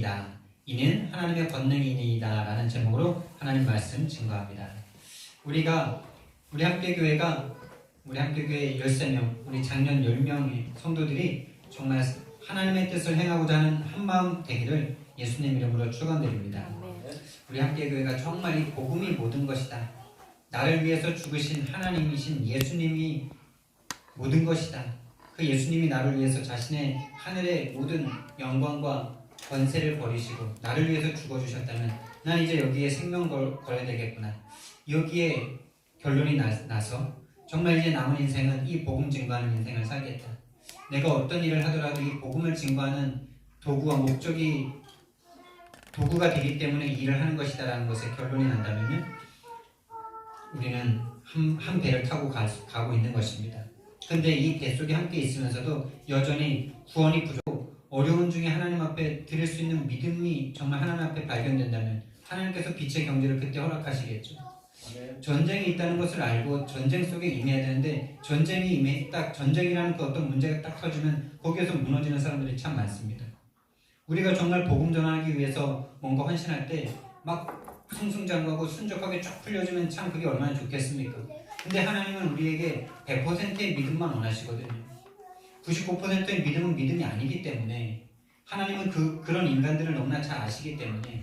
아니이다. 이는 하나님의 권능이니이다 라는 제목으로 하나님 말씀 증거합니다. 우리 함께교회 13명, 우리 작년 10명의 성도들이 정말 하나님의 뜻을 행하고자 하는 한마음 되기를 예수님 이름으로 축원드립니다. 우리 함께교회가 정말 이 복음이 모든 것이다. 나를 위해서 죽으신 하나님이신 예수님이 모든 것이다. 그 예수님이 나를 위해서 자신의 하늘의 모든 영광과 권세를 버리시고 나를 위해서 죽어주셨다면 난 이제 여기에 생명 걸어야 되겠구나. 여기에 결론이 나서 정말 이제 남은 인생은 이 복음 증거하는 인생을 살겠다. 내가 어떤 일을 하더라도 이 복음을 증거하는 도구와 도구가 되기 때문에 일을 하는 것이다 라는 것에 결론이 난다면 우리는 한 배를 타고 가고 있는 것입니다. 근데 이 배 속에 함께 있으면서도 여전히 구원이 부족하고 어려운 중에 하나님 앞에 드릴 수 있는 믿음이 정말 하나님 앞에 발견된다면 하나님께서 빛의 경제를 그때 허락하시겠죠. 전쟁이 있다는 것을 알고 전쟁 속에 임해야 되는데 전쟁이라는 그 어떤 문제가 딱 터지면 거기에서 무너지는 사람들이 참 많습니다. 우리가 정말 복음 전하기 위해서 뭔가 헌신할 때 막 승승장구하고 순적하게 쫙 풀려주면 참 그게 얼마나 좋겠습니까? 근데 하나님은 우리에게 100%의 믿음만 원하시거든요. 99%의 믿음은 믿음이 아니기 때문에 하나님은 그런 인간들을 너무나 잘 아시기 때문에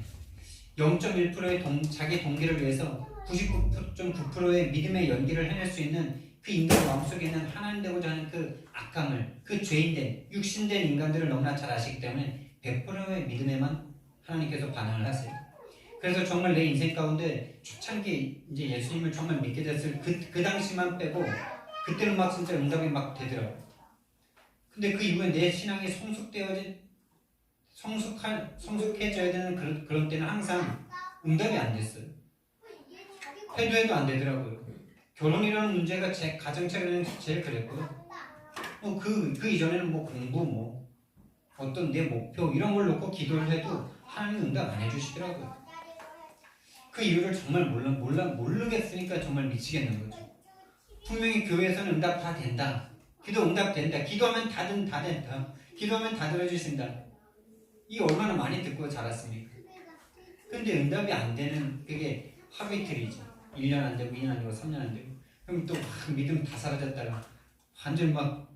0.1%의 자기 동기를 위해서 99.9%의 믿음의 연기를 해낼 수 있는 그 인간 마음속에 있는 하나님 되고자 하는 그 악함을, 그 죄인된 육신된 인간들을 너무나 잘 아시기 때문에 100%의 믿음에만 하나님께서 반응을 하세요. 그래서 정말 내 인생 가운데 초창기 이제 예수님을 정말 믿게 됐을 그 당시만 빼고 그때는 막 진짜 응답이 막 되더라고요. 근데 그 이후에 내 신앙이 성숙해져야 되는 그런 때는 항상 응답이 안 됐어요. 회도해도 안 되더라고요. 결혼이라는 문제가 제 가정차에는 제일 그랬고요. 그 이전에는 공부, 어떤 내 목표 이런 걸 놓고 기도를 해도 하나님 응답 안 해주시더라고요. 그 이유를 정말 모르겠으니까 정말 미치겠는 거죠. 분명히 교회에서는 응답 다 된다. 기도 응답 된다. 기도하면 다 된다. 기도하면 다 들어주신다. 이 얼마나 많이 듣고 자랐습니까? 근데 응답이 안 되는 그게 하루 이틀이죠. 1년 안 되고 2년 안 되고 3년 안 되고 그럼 또 막 믿음 다 사라졌다가 완전 막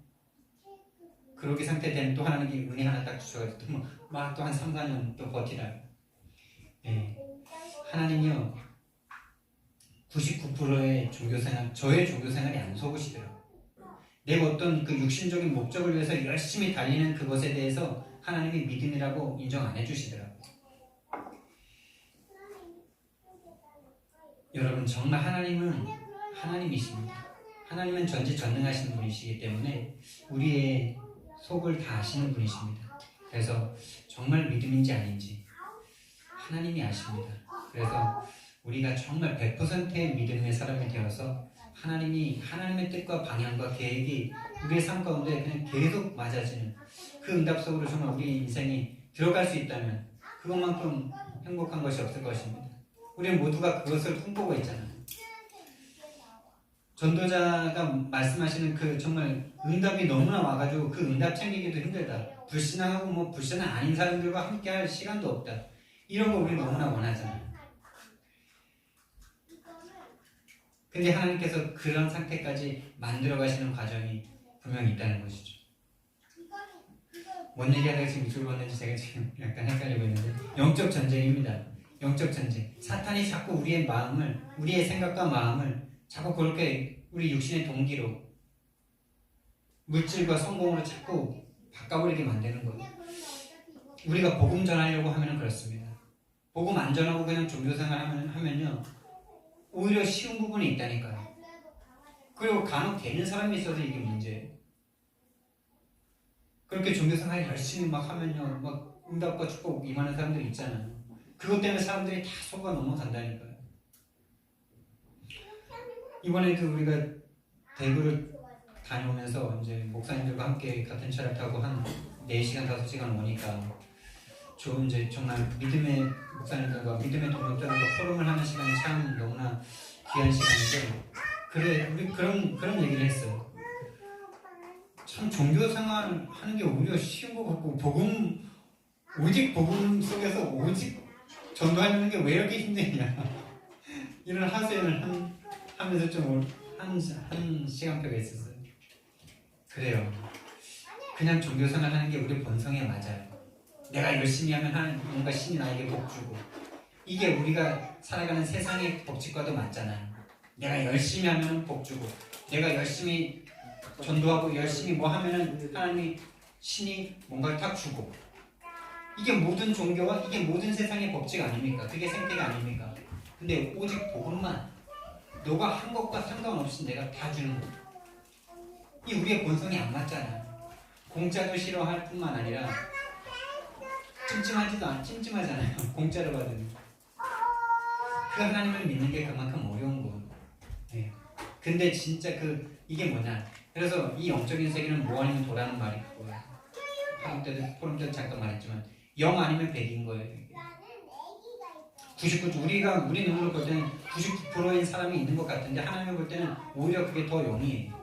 그러기 상태 되면 또 하나님이 은혜 하나 딱 주셔가지고 막 또 한 3, 4년 또 버티라. 네. 하나님이요 99%의 종교생활, 저의 종교생활이 안 속으시더라고요. 내가 어떤 그 육신적인 목적을 위해서 열심히 달리는 그것에 대해서 하나님이 믿음이라고 인정 안 해주시더라고요. 여러분 정말 하나님은 하나님이십니다. 하나님은 전지전능하신 분이시기 때문에 우리의 속을 다 아시는 분이십니다. 그래서 정말 믿음인지 아닌지 하나님이 아십니다. 그래서 우리가 정말 100%의 믿음의 사람이 되어서 하나님의 뜻과 방향과 계획이 우리의 삶 가운데 그냥 계속 맞아지는 그 응답 속으로 정말 우리 인생이 들어갈 수 있다면 그것만큼 행복한 것이 없을 것입니다. 우리는 모두가 그것을 꿈꾸고 있잖아요. 전도자가 말씀하시는 그 정말 응답이 너무나 와가지고 그 응답 챙기기도 힘들다. 불신앙하고 불신앙 아닌 사람들과 함께 할 시간도 없다. 이런 거 우리 너무나 원하잖아요. 근데 하나님께서 그런 상태까지 만들어 가시는 과정이 분명히 있다는 것이죠. 뭔 얘기하다가 지금 이쪽으로 왔는지 제가 지금 약간 헷갈리고 있는데 영적 전쟁입니다. 영적 전쟁. 사탄이 자꾸 우리의 마음을, 우리의 생각과 마음을 자꾸 그렇게 우리 육신의 동기로 물질과 성공으로 자꾸 바꿔버리게 만드는 거예요. 우리가 복음 전하려고 하면 그렇습니다. 복음 안 전하고 그냥 종교생활 하면요 오히려 쉬운 부분이 있다니까요. 그리고 간혹 되는 사람이 있어서 이게 문제예요. 그렇게 종교생활 열심히 막 하면요 막 응답과 축복 임하는 사람들이 있잖아요. 그것 때문에 사람들이 다 속아 넘어간다니까요. 이번에도 우리가 대구를 다녀오면서 이제 목사님들과 함께 같은 차를 타고 한 4시간, 5시간 오니까 이제 정말 믿음의 목사님들과 믿음의 동료들과 포럼을 하는 시간이 참 너무나 귀한 시간인데 우리 그런 얘기를 했어요. 참 종교생활 하는 게 오히려 쉬운 것 같고 복음 오직 복음 속에서 오직 전도하는 게 왜 이렇게 힘드냐. 이런 하소연을 하면서 좀 한 시간표가 있었어요. 그래요. 그냥 종교생활 하는 게 우리 본성에 맞아요. 내가 열심히 하면 뭔가 신이 나에게 복 주고, 이게 우리가 살아가는 세상의 법칙과도 맞잖아요. 내가 열심히 하면 복 주고, 내가 열심히 전도하고 열심히 뭐 하면은 하나님이 신이 뭔가를 탁 주고, 이게 모든 종교와 이게 모든 세상의 법칙 아닙니까? 그게 생태가 아닙니까? 근데 오직 복음만 너가 한 것과 상관없이 내가 다 주는 거. 이 우리의 본성이 안 맞잖아. 공짜도 싫어할 뿐만 아니라 찜찜하잖아요. 공짜로 받으면. 그 하나님을 믿는 게 그만큼 어려운 거. 네. 근데 진짜 이게 뭐냐? 그래서 이 영적인 세계는 뭐 아니면 도라는 말이 그거야. 포럼 때도 잠깐 말했지만 영 아니면 백인 거예요. 99, 우리 눈으로 볼 때는 99%인 사람이 있는 것 같은데 하나님을 볼 때는 오히려 그게 더 0이에요.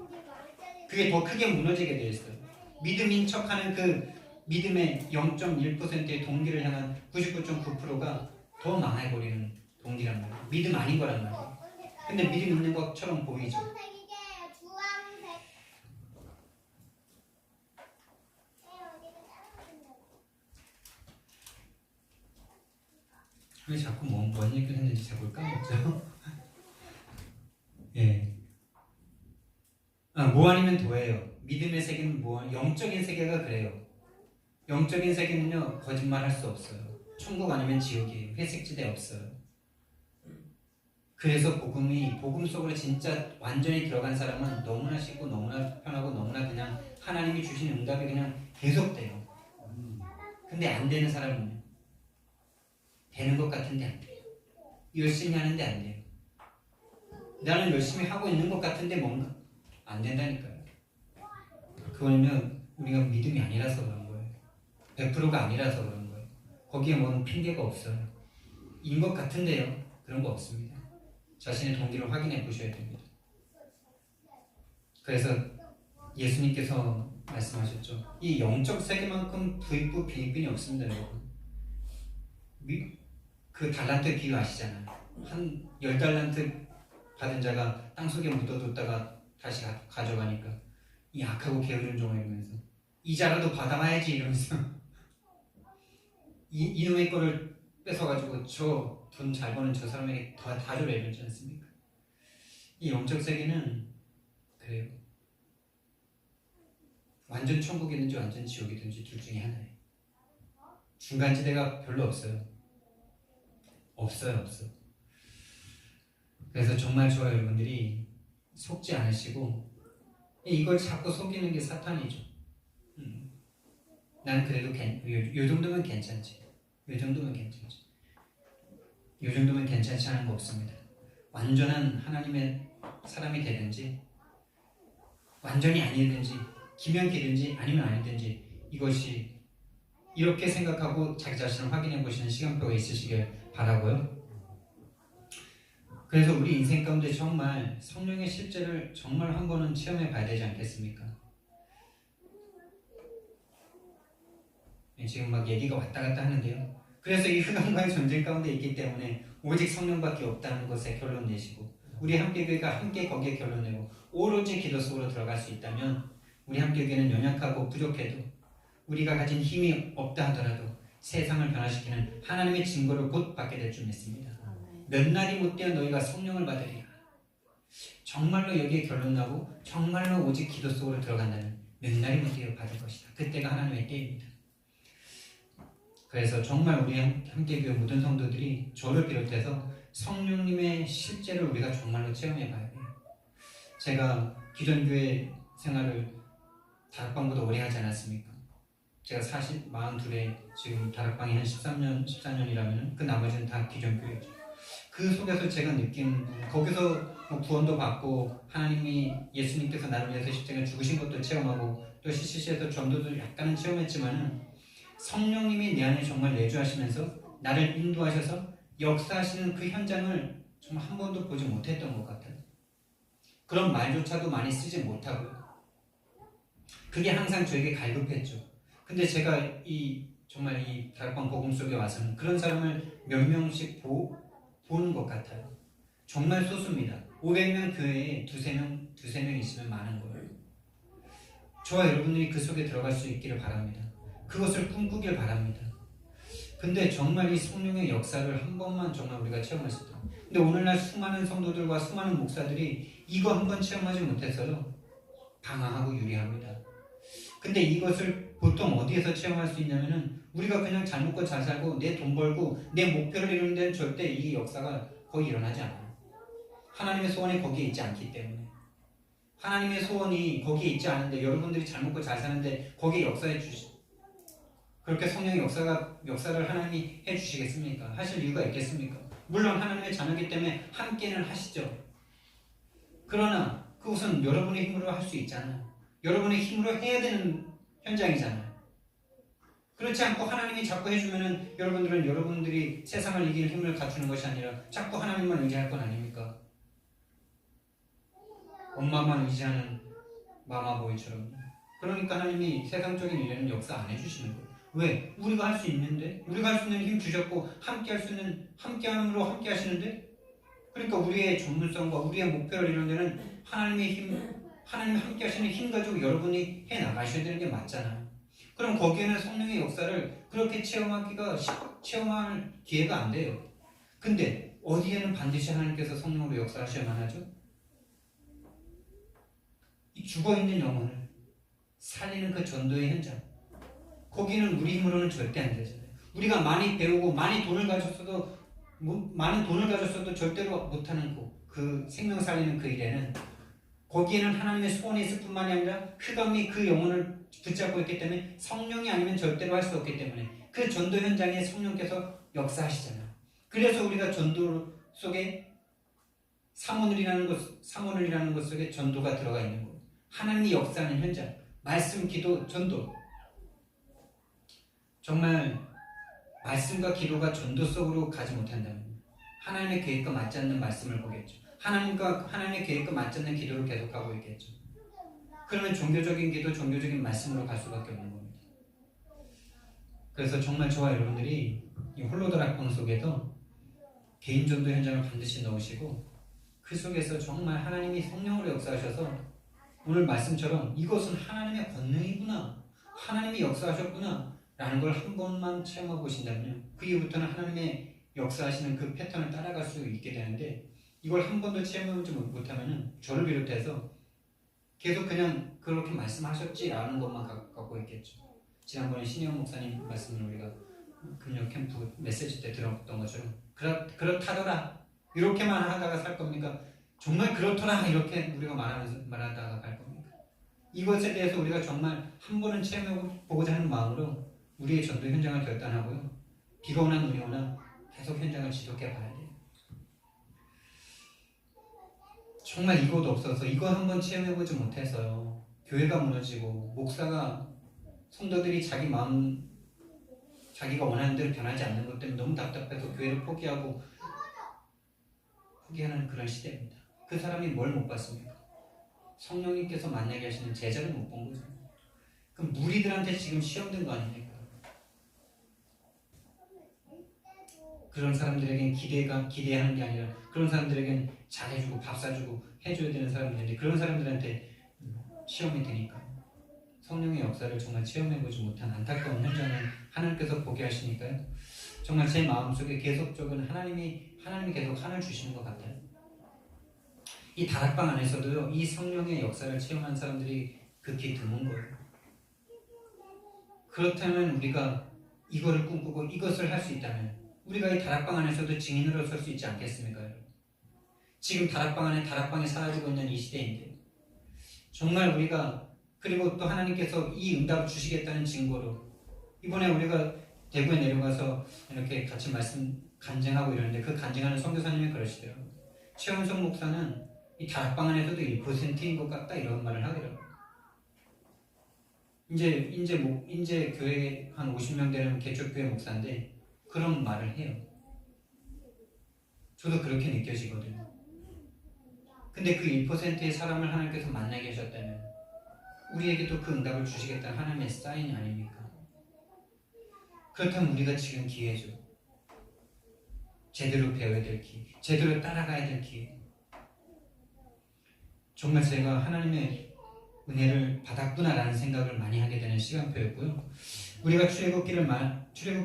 그게 더 크게 무너지게 되어 있어요. 믿음인 척하는 그 믿음의 0.1%의 동기를 향한 99.9%가 더 망해버리는 동기란 말이에요. 믿음 아닌 거란 말이에요. 근데 믿음 있는 것처럼 보이죠. 왜 자꾸 뭔 얘기를 했는지 잘 까먹죠? 예. 뭐 아니면 도예요. 믿음의 세계는 영적인 세계가 그래요. 영적인 세계는요, 거짓말 할 수 없어요. 천국 아니면 지옥이에요. 회색지대 없어요. 그래서 복음 속으로 진짜 완전히 들어간 사람은 너무나 쉽고 너무나 편하고 너무나 그냥 하나님이 주신 응답이 그냥 계속돼요. 근데 안 되는 사람은요, 되는 것 같은데 안 돼요. 열심히 하는데 안 돼요. 나는 열심히 하고 있는 것 같은데 뭔가 안 된다니까요. 그거는요, 우리가 믿음이 아니라서 그런 거예요. 100%가 아니라서 그런 거예요. 거기에 뭔 핑계가 없어요. 인 것 같은데요, 그런 거 없습니다. 자신의 동기를 확인해 보셔야 됩니다. 그래서 예수님께서 말씀하셨죠. 이 영적 세계만큼 부익부 빈익빈이 없습니다, 여러분. 그 달란트 비유 아시잖아요. 한 10달란트 받은 자가 땅속에 묻어뒀다가 다시 가져가니까 이 악하고 게으른 종아 이러면서 이자라도 받아와야지 이러면서 이놈의 거를 뺏어가지고 저 돈 잘 버는 저 사람에게 다 주라 이러지 않습니까? 이 영적 세계는 그래요. 완전 천국이든지 완전 지옥이든지 둘 중에 하나예요. 중간지대가 별로 없어요. 없어요. 그래서 정말 좋아요, 여러분들이 속지 않으시고 이걸 자꾸 속이는 게 사탄이죠. 난 그래도 요 정도면 괜찮지. 요 정도면 괜찮지 하는 거 없습니다. 완전한 하나님의 사람이 되든지 완전히 아니든지 기면기든지 아니면 아니든지 이것이 이렇게 생각하고 자기 자신을 확인해 보시는 시간표가 있으시길 바라고요. 그래서 우리 인생 가운데 정말 성령의 실제를 정말 한 번은 체험해 봐야 되지 않겠습니까? 지금 막 얘기가 왔다 갔다 하는데요. 그래서 이 흑암과의 전쟁 가운데 있기 때문에 오직 성령밖에 없다는 것에 결론 내시고 우리 함께교회가 함께 거기에 결론 내고 오로지 기도 속으로 들어갈 수 있다면 우리 함께교회는 연약하고 부족해도 우리가 가진 힘이 없다 하더라도 세상을 변화시키는 하나님의 증거를 곧 받게 될 줄 믿습니다. 몇 날이 못되어 너희가 성령을 받으리라. 정말로 여기에 결론 나고 정말로 오직 기도 속으로 들어간다면 몇 날이 못되어 받을 것이다. 그때가 하나님의 때입니다. 그래서 정말 우리 함께교회 모든 성도들이 저를 비롯해서 성령님의 실제를 우리가 정말로 체험해 봐야 돼요. 제가 기존교회 생활을 다락방보다 오래 하지 않았습니까? 제가 42에 지금 다락방이 한 14년이라면 그 나머지는 다 기존교회죠. 그 속에서 제가 느낀, 거기서 뭐 구원도 받고 하나님이 예수님께서 나를 위해서 십자가에 죽으신 것도 체험하고 또 CCC에서 전도도 약간은 체험했지만은 성령님이 내 안에 정말 내주하시면서 나를 인도하셔서 역사하시는 그 현장을 정말 한 번도 보지 못했던 것 같아요. 그런 말조차도 많이 쓰지 못하고요. 그게 항상 저에게 갈급했죠. 근데 제가 정말 이 다락방 복음 속에 와서는 그런 사람을 몇 명씩 보는 것 같아요. 정말 소수입니다. 500명 교회에 두세 명 있으면 많은 거예요. 저와 여러분들이 그 속에 들어갈 수 있기를 바랍니다. 그것을 꿈꾸길 바랍니다. 근데 정말 이 성령의 역사를 한 번만 정말 우리가 체험했을 때, 근데 오늘날 수많은 성도들과 수많은 목사들이 이거 한 번 체험하지 못해서요 방황하고 유리합니다. 근데 이것을 보통 어디에서 체험할 수 있냐면은 우리가 그냥 잘 먹고 잘 살고 내 돈 벌고 내 목표를 이루는 데는 절대 이 역사가 거의 일어나지 않아요. 하나님의 소원이 거기에 있지 않기 때문에. 하나님의 소원이 거기에 있지 않은데 여러분들이 잘 먹고 잘 사는데 거기에 역사해 그렇게 성령의 역사를 하나님이 해주시겠습니까? 하실 이유가 있겠습니까? 물론 하나님의 자녀이기 때문에 함께는 하시죠. 그러나 그것은 여러분의 힘으로 할 수 있잖아요. 여러분의 힘으로 해야 되는 현장이잖아요. 그렇지 않고 하나님이 자꾸 해주면은 여러분들이 세상을 이기는 힘을 갖추는 것이 아니라 자꾸 하나님만 의지할 건 아닙니까? 엄마만 의지하는 마마보이처럼. 그러니까 하나님이 세상적인 일에는 역사 안 해주시는 거예요. 왜? 우리가 할 수 있는데? 우리가 할 수 있는 힘 주셨고 함께 할 수 있는 함께함으로 함께 하시는데? 그러니까 우리의 전문성과 우리의 목표를 이루는 데는 하나님 함께 하시는 힘 가지고 여러분이 해 나가셔야 되는 게 맞잖아요. 그럼 거기에는 성령의 역사를 그렇게 체험할 기회가 안 돼요. 근데 어디에는 반드시 하나님께서 성령으로 역사하셔야만 하죠? 이 죽어있는 영혼을 살리는 그 전도의 현장, 거기는 우리 힘으로는 절대 안 되잖아요. 우리가 많이 배우고 많은 돈을 가졌어도 절대로 못하는 그 생명 살리는 그 일에는 거기에는 하나님의 소원이 있을 뿐만이 아니라 흑암이 그 영혼을 붙잡고 있기 때문에 성령이 아니면 절대로 할 수 없기 때문에 그 전도 현장에 성령께서 역사하시잖아요. 그래서 우리가 전도 속에 사모늘이라는 것 속에 전도가 들어가 있는 거예요. 하나님이 역사하는 현장, 말씀, 기도, 전도. 정말 말씀과 기도가 전도 속으로 가지 못한다면 하나님의 계획과 맞지 않는 말씀을 보겠죠. 하나님의 계획과 맞지 않는 기도를 계속하고 있겠죠. 그러면 종교적인 기도, 종교적인 말씀으로 갈 수밖에 없는 겁니다. 그래서 정말 저와 여러분들이 이 홀로다락방 속에서 개인 전도 현장을 반드시 넣으시고 그 속에서 정말 하나님이 성령으로 역사하셔서 오늘 말씀처럼 이것은 하나님의 권능이구나, 하나님이 역사하셨구나 라는 걸 한 번만 체험해 보신다면 그 이후부터는 하나님의 역사하시는 그 패턴을 따라갈 수 있게 되는데, 이걸 한 번도 체험해보지 못하면 저를 비롯해서 계속 그냥 그렇게 말씀하셨지라는 것만 갖고 있겠죠. 지난번에 신혜원 목사님 말씀을 우리가 금요 캠프 메시지 때 들었던 것처럼 그렇다더라 이렇게만 하다가 살 겁니까? 정말 그렇더라 이렇게 우리가 말하다가 갈 겁니까? 이것에 대해서 우리가 정말 한 번은 체험해보고자 하는 마음으로 우리의 전도 현장을 결단하고요, 비가 오나 눈이 오나 계속 현장을 지속해 봐야 돼요. 정말 이곳 없어서 이거 한번 체험해보지 못해서요, 교회가 무너지고 목사가 성도들이 자기가 원하는 대로 변하지 않는 것 때문에 너무 답답해서 교회를 포기하는 그런 시대입니다. 그 사람이 뭘 못 봤습니까? 성령님께서 만나게 하시는 제자를 못 본 거죠. 그럼 무리들한테 지금 시험된 거 아닙니까? 그런 사람들에겐 기대하는 게 아니라 그런 사람들에겐 잘해주고 밥 사주고 해줘야 되는 사람들인데 그런 사람들한테 시험이 되니까 성령의 역사를 정말 체험해보지 못한 안타까운 현장을 하나님께서 보게 하시니까요, 정말 제 마음속에 계속적으로 하나님이 계속 하늘 주시는 것 같아요. 이 다락방 안에서도요, 이 성령의 역사를 체험한 사람들이 극히 드문 거예요. 그렇다면 우리가 이거를 꿈꾸고 이것을 할 수 있다면 우리가 이 다락방 안에서도 증인으로 설 수 있지 않겠습니까, 여러분? 지금 다락방에 사라지고 있는 이 시대인데 정말 우리가, 그리고 또 하나님께서 이 응답을 주시겠다는 증거로 이번에 우리가 대구에 내려가서 이렇게 같이 말씀 간증하고 이러는데 그 간증하는 선교사님이 그러시더라고요. 최원석 목사는 이 다락방 안에서도 1%인 것 같다 이런 말을 하더라고요. 이제 교회에 한 50명 되는 개척교회 목사인데 그런 말을 해요. 저도 그렇게 느껴지거든요. 근데 그 1%의 사람을 하나님께서 만나게 하셨다면 우리에게도 그 응답을 주시겠다는 하나님의 사인이 아닙니까? 그렇다면 우리가 지금 기회죠. 제대로 배워야 될 기회, 제대로 따라가야 될 기회. 정말 제가 하나님의 은혜를 받았구나라는 생각을 많이 하게 되는 시간표였고요. 우리가 출애굽기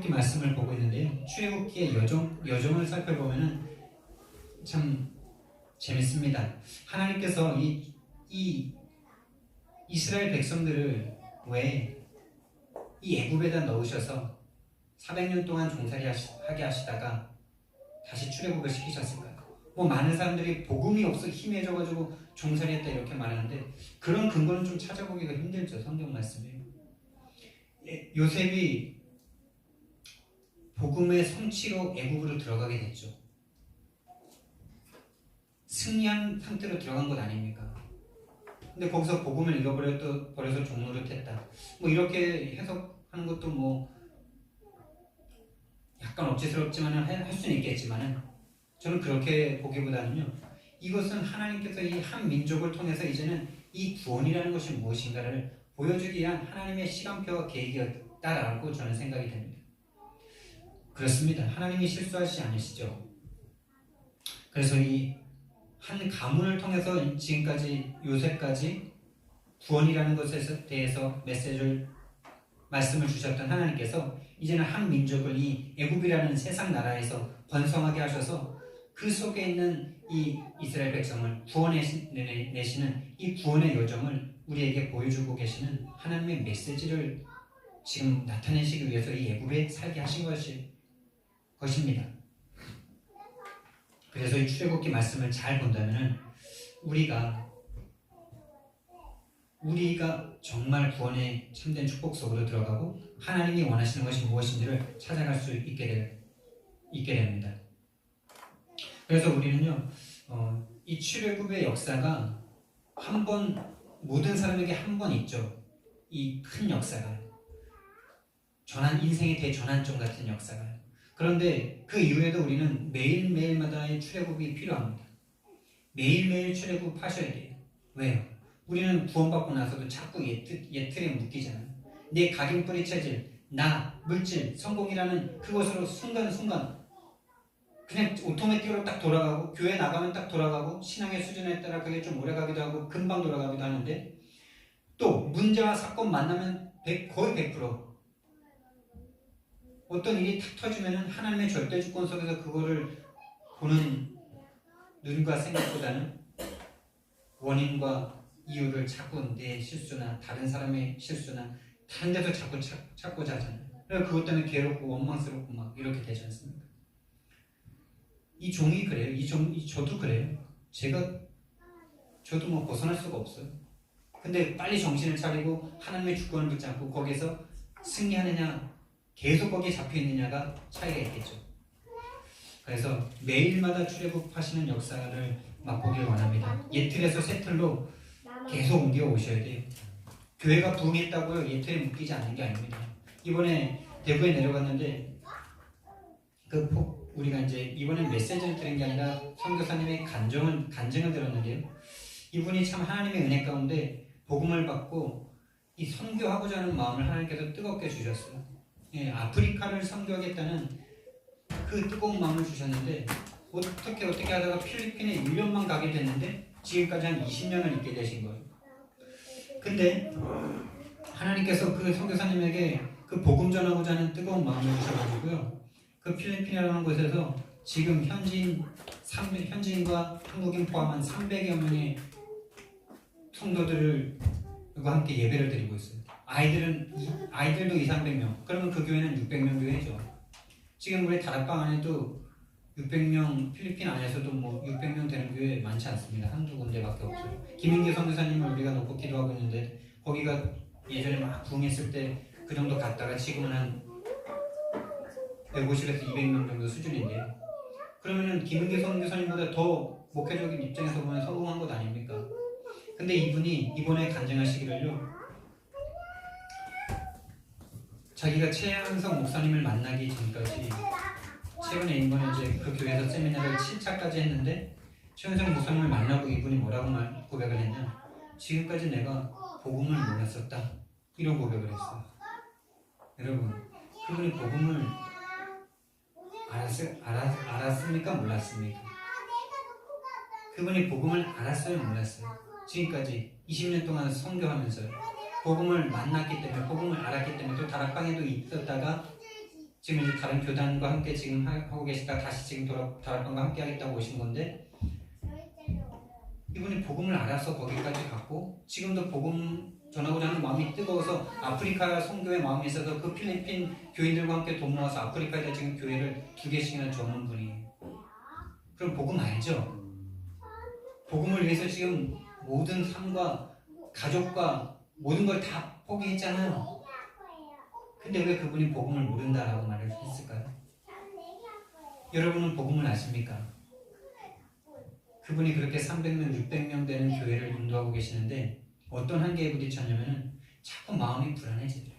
말씀을 보고 있는데요. 출애굽기의 여정을 살펴보면은 참 재밌습니다. 하나님께서 이 이스라엘 백성들을 왜 이 애굽에다 넣으셔서 400년 동안 종살이 하게 하시다가 다시 출애굽을 시키셨을까요? 뭐 많은 사람들이 복음이 없어 희미해져가지고 종살이했다 이렇게 말하는데 그런 근거는 좀 찾아보기가 힘들죠. 성경 말씀에 요셉이 복음의 성취로 애굽으로 들어가게 됐죠. 승리한 상태로 들어간 것 아닙니까? 근데 거기서 복음을 잃어버려서 종노릇했다. 뭐 이렇게 해석하는 것도 뭐 약간 억지스럽지만 할 수는 있겠지만은 저는 그렇게 보기보다는요. 이것은 하나님께서 이 한 민족을 통해서 이제는 이 구원이라는 것이 무엇인가를 보여주기 위한 하나님의 시간표와 계획이었다라고 저는 생각이 됩니다. 그렇습니다. 하나님이 실수하시지 않으시죠. 그래서 이 한 가문을 통해서 지금까지 요셉까지 구원이라는 것에 대해서 말씀을 주셨던 하나님께서 이제는 한 민족을 이 애굽이라는 세상 나라에서 번성하게 하셔서 그 속에 있는 이 이스라엘 백성을 구원해내시는 이 구원의 여정을 우리에게 보여주고 계시는 하나님의 메시지를 지금 나타내시기 위해서 이 애굽에 살게 하신 것입니다. 그래서 이 출애굽기 말씀을 잘 본다면 우리가 정말 구원의 참된 축복 속으로 들어가고 하나님이 원하시는 것이 무엇인지를 찾아갈 수 있게 됩니다. 그래서 우리는요, 이 출애굽의 역사가 모든 사람에게 한 번 있죠. 이 큰 역사가 인생의 대전환점 같은 역사가. 그런데 그 이후에도 우리는 매일매일마다의 출애굽이 필요합니다. 매일매일 출애굽하셔야 돼요. 왜요? 우리는 구원받고 나서도 자꾸 옛 틀에 묶이잖아요. 내 각인뿌리 체질, 나, 물질, 성공이라는 그것으로 순간순간 그냥 오토매틱으로 딱 돌아가고 교회 나가면 딱 돌아가고 신앙의 수준에 따라 그게 좀 오래가기도 하고 금방 돌아가기도 하는데 또 문제와 사건 만나면 거의 100% 어떤 일이 탁 터지면 하나님의 절대주권 속에서 그거를 보는 눈과 생각보다는 원인과 이유를 자꾸 내 실수나 다른 사람의 실수나 다른 데서 자꾸 찾고자 하잖아요. 그래서 그것 때문에 괴롭고 원망스럽고 막 이렇게 되지 않습니까? 이 종이 그래요. 저도 그래요. 저도 뭐 벗어날 수가 없어요. 근데 빨리 정신을 차리고 하나님의 주권을 붙잡고 거기서 승리하느냐 계속 거기에 잡혀있느냐가 차이가 있겠죠. 그래서 매일마다 출애굽하시는 역사를 맛보길 원합니다. 옛 틀에서 새 틀로 계속 옮겨 오셔야 돼요. 교회가 부흥했다고요 옛틀에 묶이지 않는 게 아닙니다. 이번에 대구에 내려갔는데 우리가 이제 이번엔 메시지를 들은 게 아니라 선교사님의 간증을 들었는데요. 이분이 참 하나님의 은혜 가운데 복음을 받고 이 선교하고자 하는 마음을 하나님께서 뜨겁게 주셨어요. 아프리카를 선교하겠다는 그 뜨거운 마음을 주셨는데 어떻게 하다가 필리핀에 1년만 가게 됐는데 지금까지 한 20년을 있게 되신 거예요. 근데 하나님께서 그 선교사님에게 그 복음 전하고자 하는 뜨거운 마음을 주셔가지고요. 그 필리핀이라는 곳에서 지금 현지인과 한국인 포함한 300여 명의 성도들과 함께 예배를 드리고 있어요. 아이들도 200~300명. 그러면 그 교회는 600명 교회죠. 지금 우리 다락방 안에도 600명, 필리핀 안에서도 뭐 600명 되는 교회 많지 않습니다. 한두 군데밖에 없어요. 김인기 선교사님을 우리가 놓고 기도하고 있는데 거기가 예전에 막 부흥했을 때 그 정도 갔다가 지금은 한 150에서 200명 정도 수준인데요. 그러면은 김은기 선교사님보다 더 목회적인 입장에서 보면 성공한 것 아닙니까? 근데 이분이 이번에 간증하시기를요. 자기가 최양성 목사님을 만나기 전까지 최근에 이번에 이제 그 교회에서 세미나를 7차까지 했는데 최양성 목사님을 만나고 이분이 뭐라고 고백을 했냐? 지금까지 내가 복음을 몰랐었다. 이런 고백을 했어요. 여러분, 그분이 복음을 알았습니까? 몰랐습니까? 그분이 복음을 알았어요? 몰랐어요? 지금까지 20년 동안 선교하면서 복음을 만났기 때문에, 복음을 알았기 때문에, 또 다락방에도 있었다가 지금 이제 다른 교단과 함께 지금 하고 계시다가 다시 지금 다락방과 함께 하겠다고 오신 건데, 이분이 복음을 알아서 거기까지 갔고, 지금도 복음 전하고자 하는 마음이 뜨거워서 아프리카 선교의 마음이 있어서 그 필리핀 교인들과 함께 돈 모아서 아프리카에다 지금 교회를 2개씩이나 접는 분이에요. 그럼 복음 알죠? 복음을 위해서 지금 모든 삶과 가족과 모든 걸 다 포기했잖아요. 근데 왜 그분이 복음을 모른다라고 말을 했을까요? 여러분은 복음을 아십니까? 그분이 그렇게 300명, 600명 되는 교회를 인도하고 계시는데 어떤 한계에 부딪혔냐면 자꾸 마음이 불안해지더래요.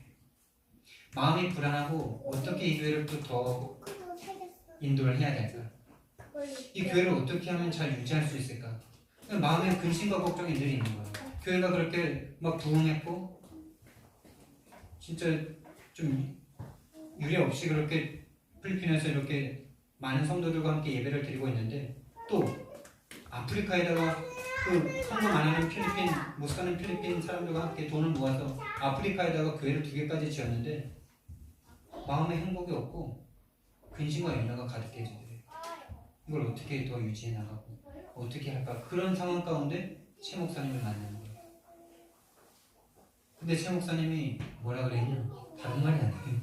마음이 불안하고 어떻게 이 교회를 또 더 인도를 해야 될까? 이 교회를 어떻게 하면 잘 유지할 수 있을까? 마음에 근심과 걱정이 늘 있는 거예요. 교회가 그렇게 막 부흥했고 진짜 좀 유례 없이 그렇게 필리핀에서 이렇게 많은 성도들과 함께 예배를 드리고 있는데 또 아프리카에다가 그 성공 안 하는 필리핀, 못 사는 필리핀 사람들과 함께 돈을 모아서 아프리카에다가 교회를 2개까지 지었는데 마음에 행복이 없고 근심과 염려가 가득해지더래요. 이걸 어떻게 더 유지해 나가고 어떻게 할까? 그런 상황 가운데 최 목사님을 만나는 거예요. 근데 최 목사님이 뭐라 그랬냐? 다른 말이 아니에요.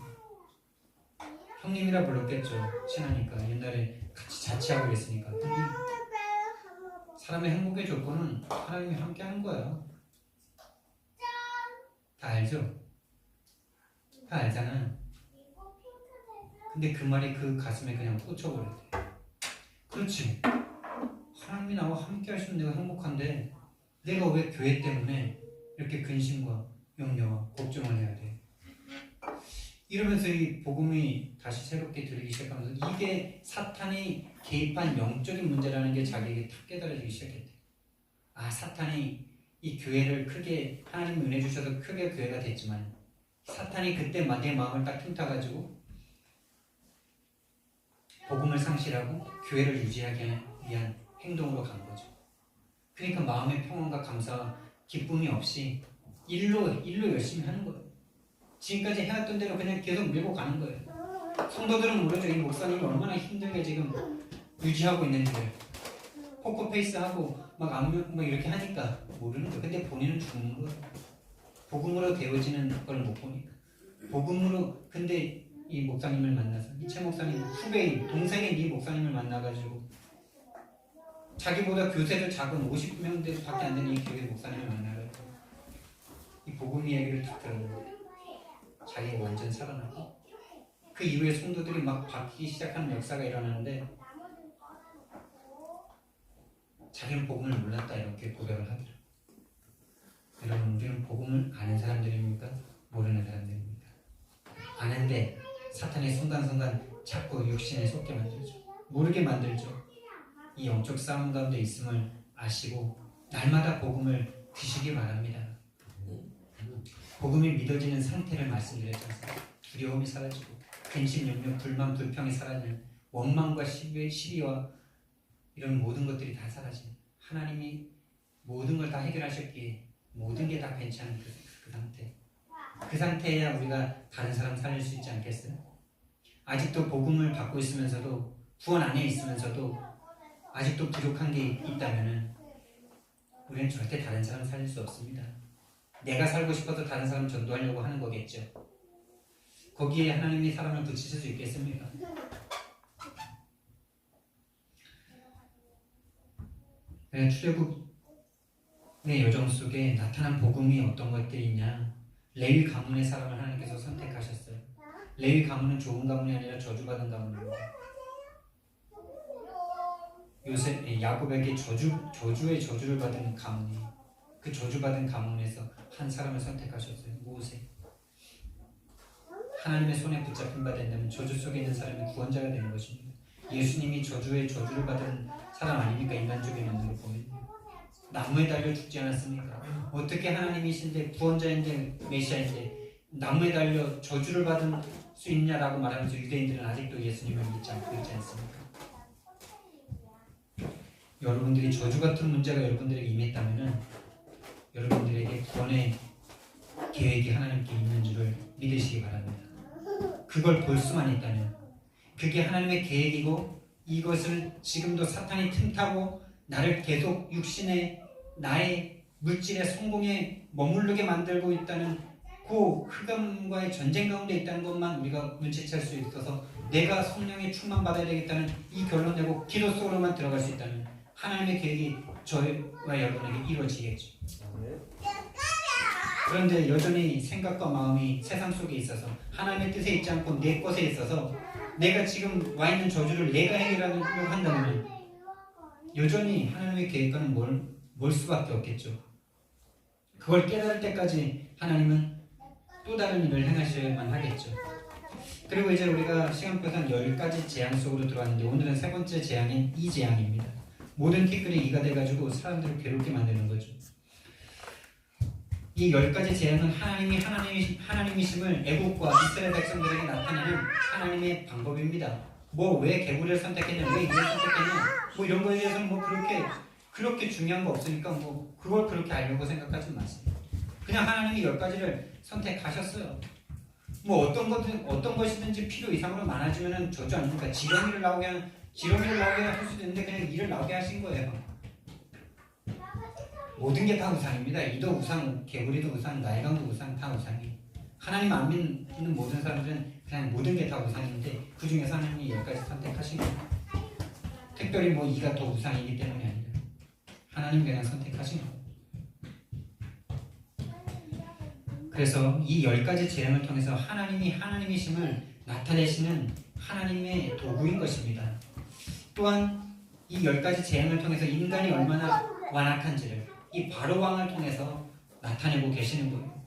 형님이라 불렀겠죠. 친하니까. 옛날에 같이 자취하고 그랬으니까. 근데 사람의 행복의 조건은 하나님이 함께 하는 거예요. 다 알죠? 다 알잖아요. 근데 그 말이 그 가슴에 그냥 꽂혀버렸대. 그렇지. 하나님이 나와 함께 하시면 내가 행복한데 내가 왜 교회 때문에 이렇게 근심과 염려와 걱정을 해야 돼? 이러면서 이 복음이 다시 새롭게 들리기 시작하면서 이게 사탄이 개입한 영적인 문제라는 게 자기에게 탁 깨달아지기 시작했대. 아, 사탄이 이 교회를 크게 하나님 은혜 주셔서 크게 교회가 됐지만 사탄이 그때 내 마음을 딱 틈타가지고 복음을 상실하고 교회를 유지하기 위한 행동으로 간 거죠. 그러니까 마음의 평안과 감사와 기쁨이 없이 일로 열심히 하는 거예요. 지금까지 해왔던 대로 그냥 계속 밀고 가는 거예요. 성도들은 모르죠. 이 목사님이 얼마나 힘들게 지금 유지하고 있는지를. 포커페이스하고 막 안면 막 이렇게 하니까 모르는 거예요. 근데 본인은 죽는 거예요. 복음으로 되어지는 걸 못 보니까. 복음으로. 근데 이 목사님을 만나서 이채 목사님 후배인 동생인 이 목사님을 만나가지고 자기보다 교세도 작은 50명대도 밖에 안 되는 이 교회 목사님을 만나가지고 이 복음 이야기를 다 들었는데 자기가 완전 살아나고 그 이후에 성도들이 막 바뀌기 시작하는 역사가 일어나는데 자기는 복음을 몰랐다 이렇게 고백을 하더라. 여러분, 우리는 복음을 아는 사람들입니까? 모르는 사람들입니까? 아는데 사탄이 순간순간 자꾸 육신에 속게 만들죠. 모르게 만들죠. 이 영적 싸움 가운데 있음을 아시고 날마다 복음을 드시기 바랍니다. 복음이 믿어지는 상태를 말씀드렸잖아요. 두려움이 사라지고 근심, 염려, 불만, 불평이 사라지는 원망과 시비와 이런 모든 것들이 다 사라지는 하나님이 모든 걸 다 해결하셨기에 모든 게 다 괜찮은 그 상태. 그 상태에야 우리가 다른 사람 살릴 수 있지 않겠어요? 아직도 복음을 받고 있으면서도 구원 안에 있으면서도 아직도 부족한 게 있다면 우리는 절대 다른 사람 살릴 수 없습니다. 내가 살고 싶어서 다른 사람 전도하려고 하는 거겠죠. 거기에 하나님이 사람을 붙이실 수 있겠습니까? 출애굽의 여정 속에 나타난 복음이 어떤 것들이 있냐? 레위 가문의 사람을 하나님께서 선택하셨어요. 레위 가문은 좋은 가문이 아니라 저주받은 가문입니다. 야곱에게 저주의 저주를 받은 가문이에요. 그 저주받은 가문에서 한 사람을 선택하셨어요. 모세. 하나님의 손에 붙잡힌 바 된다면 저주 속에 있는 사람이 구원자가 되는 것입니다. 예수님이 저주의 저주를 받은 사람 아닙니까? 인간적인 면으로 보면 나무에 달려 죽지 않았습니까? 어떻게 하나님이신데 구원자인데 메시아인데 나무에 달려 저주를 받은 수 있냐라고 말하면서 유대인들은 아직도 예수님을 믿지 않고 있지 않습니까? 여러분들이 저주 같은 문제가 여러분들에게 임했다면 여러분들에게 구원의 계획이 하나님께 있는 줄을 믿으시기 바랍니다. 그걸 볼 수만 있다면 그게 하나님의 계획이고 이것을 지금도 사탄이 틈타고 나를 계속 육신의 나의 물질의 성공에 머무르게 만들고 있다는 그 흑암과의 전쟁 가운데 있다는 것만 우리가 눈치챌 수 있어서 내가 성령의 충만 받아야 되겠다는 이 결론 내고 기도 속으로만 들어갈 수 있다면 하나님의 계획이 저와 여러분에게 이루어지겠죠. 그런데 여전히 생각과 마음이 세상 속에 있어서 하나님의 뜻에 있지 않고 내 것에 있어서 내가 지금 와 있는 저주를 내가 해결하려고 한다면 여전히 하나님의 계획과는 멀 수밖에 없겠죠. 그걸 깨달을 때까지 하나님은 또 다른 일을 행하셔야만 하겠죠. 그리고 이제 우리가 시간표상 10가지 재앙 속으로 들어왔는데 오늘은 세 번째 재앙인 이 재앙입니다. 모든 티끌이 이가 돼가지고 사람들을 괴롭게 만드는 거죠. 이 10가지 재앙은 하나님이심을 애국과 이스라엘 백성들에게 나타내는 하나님의 방법입니다. 뭐 왜 개구리를 선택했냐, 왜 이를 선택했냐, 뭐 이런 거에 대해서는 뭐 그렇게 중요한 거 없으니까 뭐 그걸 그렇게 알려고 생각하지 마세요. 그냥 하나님이 10가지를 선택하셨어요. 뭐 어떤 것이든지 필요 이상으로 많아지면은 저주 아닙니까? 지렁이를 나오게 할 수도 있는데 그냥 이를 나오게 하신 거예요. 모든 게 다 우상입니다. 이도 우상, 개구리도 우상, 나일강도 우상, 다 우상이. 하나님 안 믿는 모든 사람들은 그냥 모든 게 다 우상인데 그 중에서 하나님이 10가지 선택하신 거예요. 특별히 뭐 이가 더 우상이기 때문이 아니라 하나님 그냥 선택하신 거예요. 그래서 이 10가지 재앙을 통해서 하나님이 하나님이심을 나타내시는 하나님의 도구인 것입니다. 또한 이 10가지 재앙을 통해서 인간이 얼마나 완악한지를 이 바로왕을 통해서 나타내고 계시는 거예요.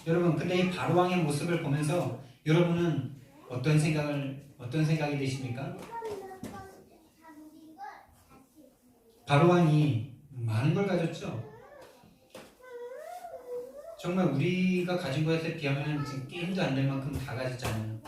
여러분, 근데 이 바로왕의 모습을 보면서 여러분은 어떤 생각이 드십니까? 바로왕이 많은 걸 가졌죠. 정말 우리가 가진 것에 비하면 지금 게임도 안 될 만큼 다 가졌잖아요.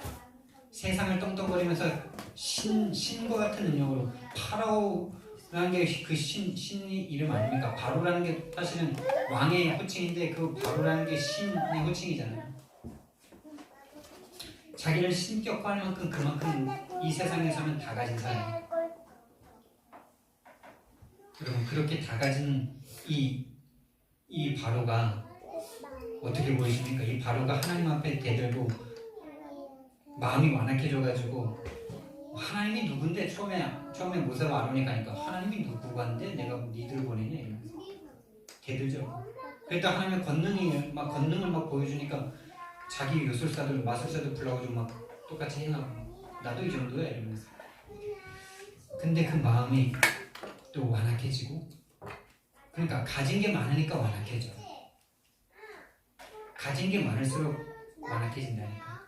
세상을 떵떵거리면서 신과 같은 능력으로 파라오라는 게 그 신의 이름 아닙니까? 바로라는 게 사실은 왕의 호칭인데 그 바로라는 게 신의 호칭이잖아요. 자기를 신격화할 만큼 그만큼 이 세상에서는 다 가진 사람. 여러분, 그렇게 다 가진 이 바로가 어떻게 보이십니까? 이 바로가 하나님 앞에 대들고 마음이 완악해져가지고 하나님이 누군데 처음에 모세와 아론이 가니까 하나님이 누구간데 내가 니들 보내냐 이러면서 대들죠. 그랬다 하나님의 권능을 막 보여주니까 자기 요술사들 마술사들 불러가지고 막 똑같이 행하고 나도 이 정도야 이러면서. 근데 그 마음이 또 완악해지고, 그러니까 가진 게 많으니까 완악해져. 가진 게 많을수록 완악해진다니까.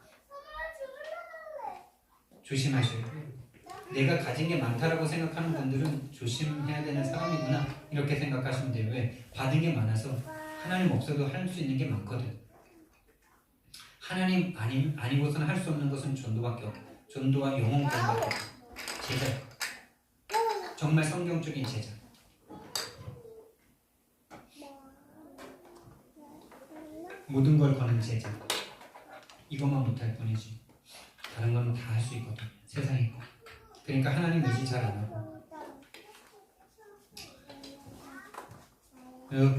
조심하셔야 돼요. 내가 가진 게 많다라고 생각하는 분들은 조심해야 되는 사람이구나 이렇게 생각하시면 돼요. 왜? 받은 게 많아서 하나님 없어도 할 수 있는 게 많거든. 하나님 아니고서는 할 수 없는 것은 전도밖에 없고 전도와 영혼구원밖에 없고 제자, 정말 성경적인 제자. 모든 걸 거는 제자. 이것만 못할 뿐이지 다른 건 다 할 수 있거든. 세상에. 그러니까 하나님 의지 잘 안 하고.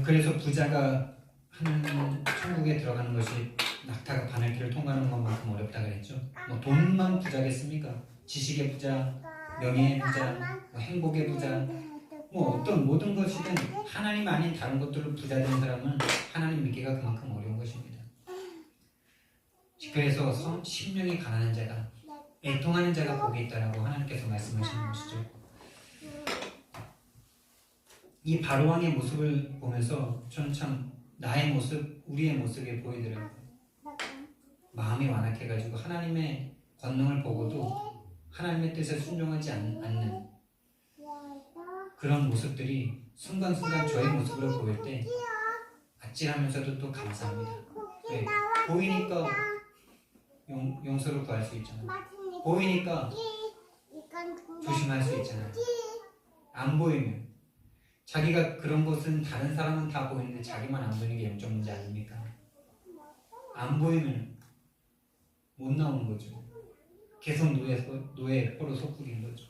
그래서 부자가 하나님 천국에 들어가는 것이 낙타가 바늘길을 통과하는 것만큼 어렵다 그랬죠. 뭐 돈만 부자겠습니까? 지식의 부자, 명예의 부자, 뭐 행복의 부자, 뭐 어떤 모든 것이든 하나님 아닌 다른 것들로 부자 된 사람은 하나님 믿기가 그만큼 어려운 것입니다. 그래서 심령이 가난한 자가, 애통하는 자가 복이 있다라고 하나님께서 말씀하시는 것이죠. 이 바로왕의 모습을 보면서 저는 참 나의 모습, 우리의 모습이 보이더라고요. 마음이 완악해가지고 하나님의 권능을 보고도 하나님의 뜻에 순종하지 않는 그런 모습들이 순간순간 저의 모습으로 보일 때 아찔하면서도 또 감사합니다. 왜? 보이니까 용서를 구할 수 있잖아. 보이니까 조심할 수 있잖아. 안 보이면 자기가 그런 것은 다른 사람은 다 보이는데 자기만 안 보이는 게 영적 문제 아닙니까? 안 보이면 못 나오는 거죠. 계속 노예 포로 속국인 거죠.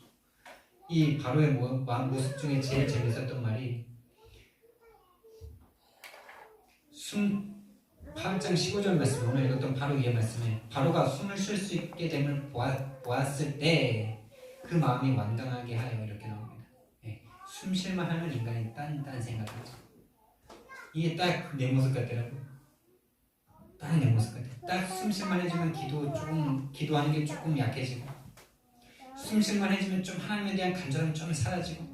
이 바로의 모습 중에 제일 재밌었던 말이 8장 15절 말씀, 오늘 읽었던 바로 이 말씀에 바로가 숨을 쉴 수 있게 됨을 보았을 때 그 마음이 완강하게 하여 이렇게 나옵니다. 네, 숨 쉴만 하면 인간이 딴 생각하죠. 이게 딱 내 모습 같더라고요. 딱 내 모습 같아요. 딱 숨 쉴만 해지면 기도하는 게 조금 약해지고, 숨 쉴만 해지면 좀 하나님에 대한 간절함이 좀 사라지고,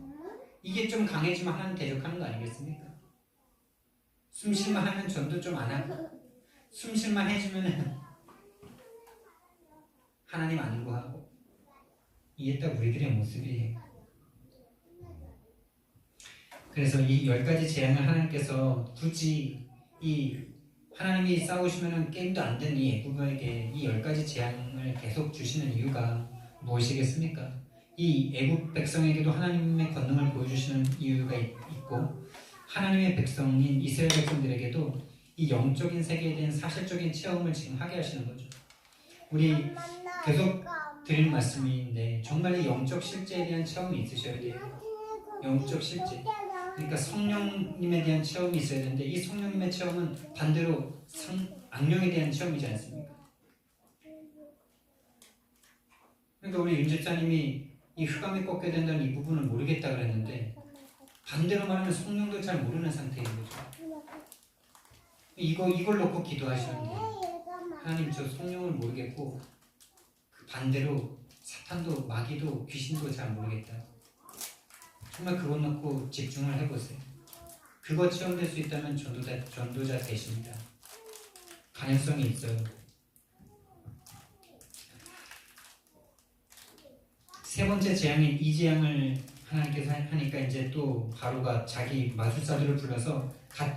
이게 좀 강해지면 하나님 대적하는 거 아니겠습니까? 숨 쉴만 하면 전도 좀 안 하고, 숨 쉴만 해지면 하나님 안 구하고, 이게 딱 우리들의 모습이에요. 그래서 이 10가지 재앙을 하나님께서 굳이 이 하나님이 싸우시면 게임도 안 되는 이 애굽에게 이 10가지 재앙을 계속 주시는 이유가 무엇이겠습니까? 이 애굽 백성에게도 하나님의 권능을 보여주시는 이유가 있고, 하나님의 백성인 이스라엘 백성들에게도 이 영적인 세계에 대한 사실적인 체험을 지금 하게 하시는 거죠. 우리 계속 드릴 말씀인데 정말 이 영적 실제에 대한 체험이 있으셔야 돼요. 영적 실제. 그러니까 성령님에 대한 체험이 있어야 되는데 이 성령님의 체험은 반대로 악령에 대한 체험이지 않습니까? 그러니까 우리 윤 집사님이 이 흑암이 꺾게 된다는 이 부분을 모르겠다 그랬는데 반대로 말하면 성령도 잘 모르는 상태인 거죠. 이걸 놓고 기도하시는데 하나님 저 성령을 모르겠고 그 반대로 사탄도 마귀도 귀신도 잘 모르겠다. 정말 그것 놓고 집중을 해보세요. 그거 체험될 수 있다면 전도자 되십니다. 가능성이 있어요. 세 번째 재앙인 이 재앙을 하나님께서 하니까 이제 또 바로가 자기 마술사들을 불러서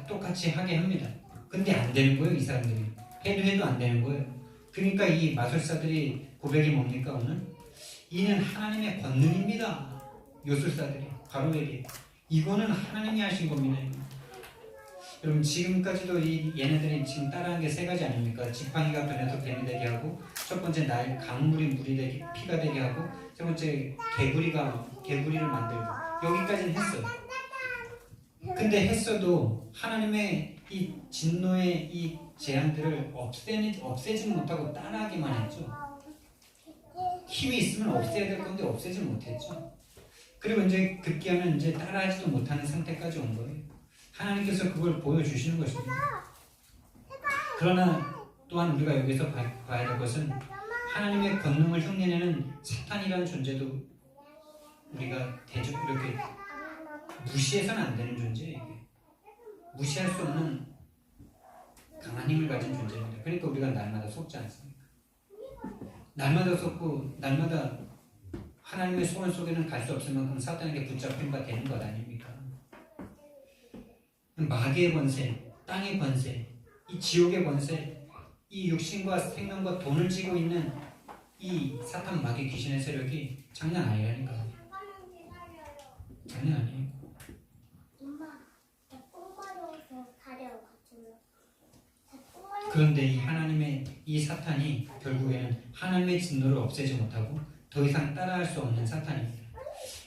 똑같이 하게 합니다. 근데 안 되는 거예요. 이 사람들이 해도 안 되는 거예요. 그러니까 이 마술사들이 고백이 뭡니까 오늘? 이는 하나님의 권능입니다. 요술사들이 바로에게 이거는 하나님이 하신 겁니다. 여러분 지금까지도 얘네들이 지금 따라한 게 세 가지 아닙니까? 지팡이가 변해서 뱀이 되게 하고, 첫 번째 강물이 물이 되게 피가 되게 하고, 세 번째 개구리를 만들고, 여기까지는 했어요. 근데 했어도 하나님의 이 진노의 이 재앙들을 없애지 못하고 따라하기만 했죠. 힘이 있으면 없애야 될 건데 없애지 못했죠. 그리고 이제 급기야는 이제 따라하지도 못하는 상태까지 온 거예요. 하나님께서 그걸 보여주시는 것입니다. 그러나 또한 우리가 여기서 봐야 될 것은 하나님의 권능을 흉내내는 사탄이라는 존재도 우리가 이렇게 무시해서는 안 되는 존재예요. 무시할 수 없는 강한 힘을 가진 존재입니다. 그러니까 우리가 날마다 속지 않습니까? 날마다 속고 날마다 하나님의 소원 속에는 갈 수 없을 만큼 사탄에게 붙잡힌 바 되는 것 아닙니까? 마귀의 권세, 땅의 권세, 이 지옥의 권세, 이 육신과 생명과 돈을 쥐고 있는 이 사탄 마귀 귀신의 세력이 장난 아니라니까. 장난 아니에요. 그런데 이 하나님의 이 사탄이 결국에는 하나님의 진노를 없애지 못하고 더 이상 따라할 수 없는 사탄입니다.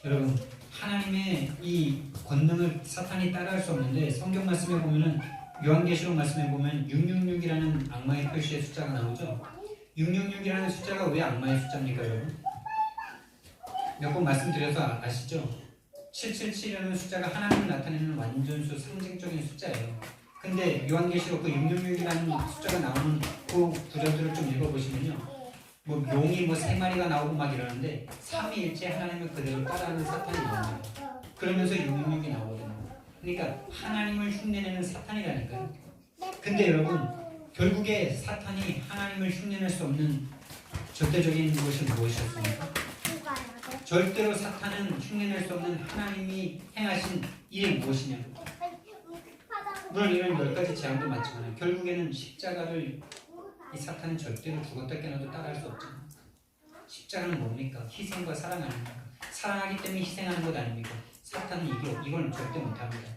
여러분 하나님의 이 권능을 사탄이 따라할 수 없는데 성경 말씀에 보면은 요한계시록 말씀에 보면 666이라는 악마의 표시의 숫자가 나오죠. 666이라는 숫자가 왜 악마의 숫자입니까 여러분? 몇 번 말씀드려서 아시죠? 777이라는 숫자가 하나님을 나타내는 완전수 상징적인 숫자예요. 근데 요한계시록 그 666이라는 숫자가 나오는 그 구절들을 좀 읽어보시면요. 뭐 용이 뭐 3마리가 나오고 막 이러는데 삼위일체 하나님을 그대로 따라하는 사탄이 나옵니다. 그러면서 666이 나오거든요. 그러니까 하나님을 흉내내는 사탄이라니까요. 근데 여러분 결국에 사탄이 하나님을 흉내낼 수 없는 절대적인 것은 무엇이었습니까? 절대로 사탄은 흉내낼 수 없는 하나님이 행하신 일이 무엇이냐고. 물론 이런 10가지 재앙도 많지만 결국에는 십자가를 이 사탄은 절대로 죽었다 깨어나도 따라할 수 없잖아요. 십자가는 뭡니까? 희생과 사랑 아닙니까? 사랑하기 때문에 희생하는 것 아닙니까? 사탄은 이걸 절대 못합니다.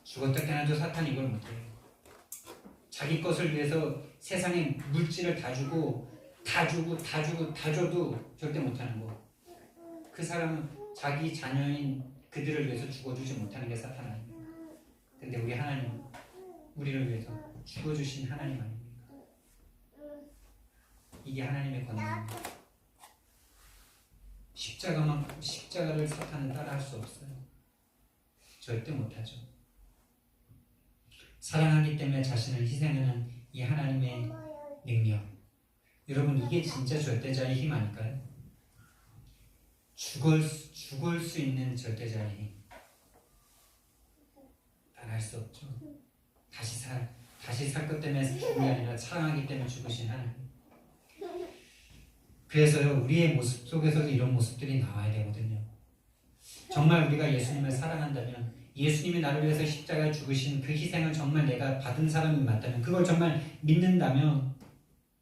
죽었다 깨어나도 사탄은 이걸 못해요. 자기 것을 위해서 세상에 물질을 다 주고 다 줘도 절대 못하는 거. 그 사람은 자기 자녀인 그들을 위해서 죽어주지 못하는 게 사탄 아닙니까? 근데 우리 하나님, 우리를 위해서 죽어주신 하나님 아닙니까? 이게 하나님의 권능입니다. 십자가를 사탄은 따라할 수 없어요. 절대 못하죠. 사랑하기 때문에 자신을 희생하는 이 하나님의 능력. 여러분, 이게 진짜 절대자의 힘 아닐까요? 죽을 수 있는 절대자의 힘. 따라할 수 없죠. 다시 살 것 때문에 죽음이 아니라 사랑하기 때문에 죽으신 하나님. 그래서요, 우리의 모습 속에서도 이런 모습들이 나와야 되거든요. 정말 우리가 예수님을 사랑한다면, 예수님이 나를 위해서 십자가에 죽으신 그 희생을 정말 내가 받은 사람이 맞다면, 그걸 정말 믿는다면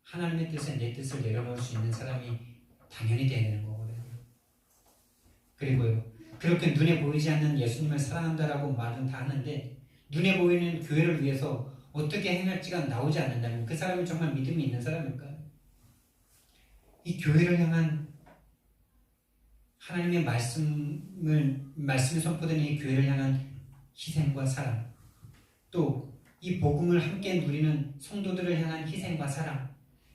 하나님의 뜻에 내 뜻을 내려놓을 수 있는 사람이 당연히 되어야 되는 거거든요. 그리고요, 그렇게 눈에 보이지 않는 예수님을 사랑한다라고 말은 다 하는데 눈에 보이는 교회를 위해서 어떻게 행할지가 나오지 않는다면 그 사람이 정말 믿음이 있는 사람일까요? 이 교회를 향한 하나님의 말씀이 선포되는 이 교회를 향한 희생과 사랑, 또 이 복음을 함께 누리는 성도들을 향한 희생과 사랑,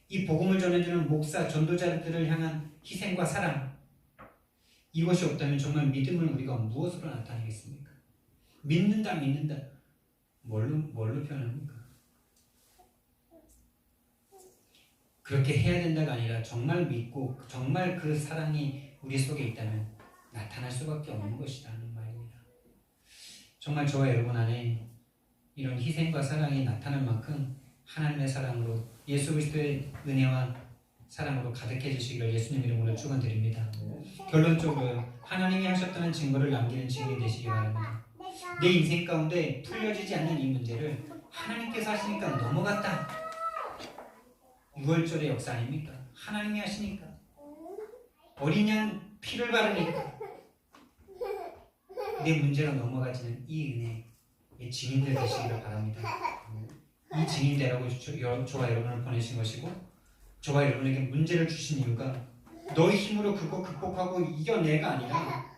이 복음을 전해주는 목사, 전도자들을 향한 희생과 사랑, 이것이 없다면 정말 믿음을 우리가 무엇으로 나타내겠습니까? 믿는다. 뭘로 표현합니까? 그렇게 해야 된다가 아니라 정말 믿고 정말 그 사랑이 우리 속에 있다면 나타날 수밖에 없는 것이라는 말입니다. 정말 저와 여러분 안에 이런 희생과 사랑이 나타날 만큼 하나님의 사랑으로 예수 그리스도의 은혜와 사랑으로 가득해 주시기를 예수님 이름으로 축원드립니다. 결론적으로 하나님이 하셨다는 증거를 남기는 증인이 되시기 바랍니다. 내 인생 가운데 풀려지지 않는 이 문제를 하나님께서 하시니까 넘어갔다. 6월절의 역사 아닙니까? 하나님이 하시니까. 어린 양 피를 바르니까 내 문제로 넘어가지는 이 은혜의 증인들 되시기를 바랍니다. 이 증인되라고 저와 여러분을 보내신 것이고, 저와 여러분에게 문제를 주신 이유가 너의 힘으로 그거 극복하고 이겨내가 아니라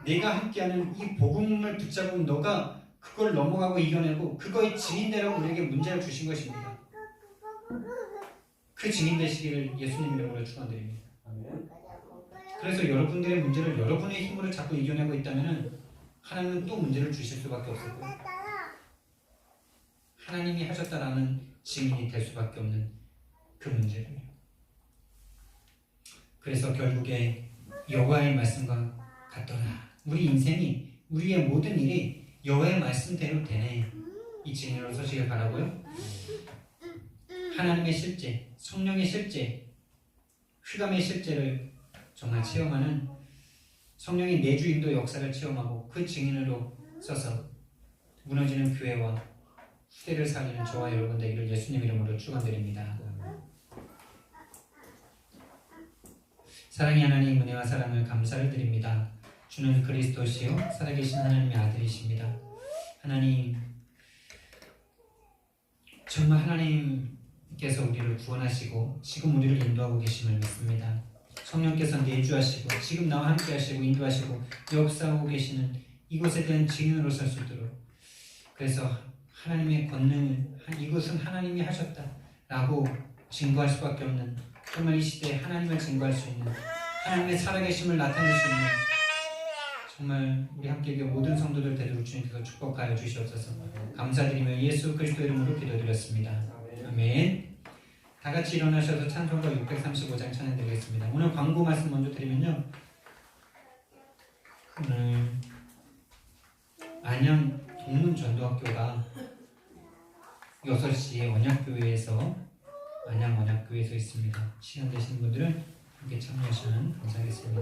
내가 함께하는 이 복음을 붙잡으면 너가 그걸 넘어가고 이겨내고 그거의 증인되라고 우리에게 문제를 주신 것입니다. 그 증인 되시기를 예수님 이름으로 축원드립니다. 그래서 여러분들의 문제를 여러분의 힘으로 자꾸 이겨내고 있다면 하나님은 또 문제를 주실 수밖에 없을 거예요. 하나님이 하셨다라는 증인이 될 수밖에 없는 그 문제를요. 그래서 결국에 여호와의 말씀과 같더라. 우리 인생이, 우리의 모든 일이 여호와의 말씀대로 되네. 이 증인으로 서시길 바라고요. 하나님의 실제, 성령의 실제, 휘감의 실제를 정말 체험하는 성령의 내주인도 역사를 체험하고 그 증인으로 서서 무너지는 교회와 후대를 살리는 저와 여러분 되기를 예수님 이름으로 축원드립니다. 사랑의 하나님, 은혜와 사랑을 감사를 드립니다. 주는 그리스도시요 살아계신 하나님의 아들이십니다. 하나님, 정말 하나님께서 우리를 구원하시고 지금 우리를 인도하고 계심을 믿습니다. 성령께서 내주하시고 지금 나와 함께 하시고 인도하시고 역사하고 계시는 이곳에 대한 증인으로 설 수 있도록, 그래서 하나님의 권능을 이것은 하나님이 하셨다라고 증거할 수밖에 없는, 정말 이 시대에 하나님을 증거할 수 있는, 하나님의 살아계심을 나타낼 수 있는, 정말 우리 함께 모든 성도들 되도록 주님께서 축복하여 주시옵소서. 감사드리며 예수 그리스도 이름으로 기도드렸습니다. 아멘. 다 같이 일어나셔서 찬송가 635장 찬양드리겠습니다. 오늘 광고 말씀 먼저 드리면요, 오늘 안양 동문전도학교가 6시에 언약교회에서 안양 언약교회에서 있습니다. 시간 되시는 분들은 함께 참여하시면 감사하겠습니다.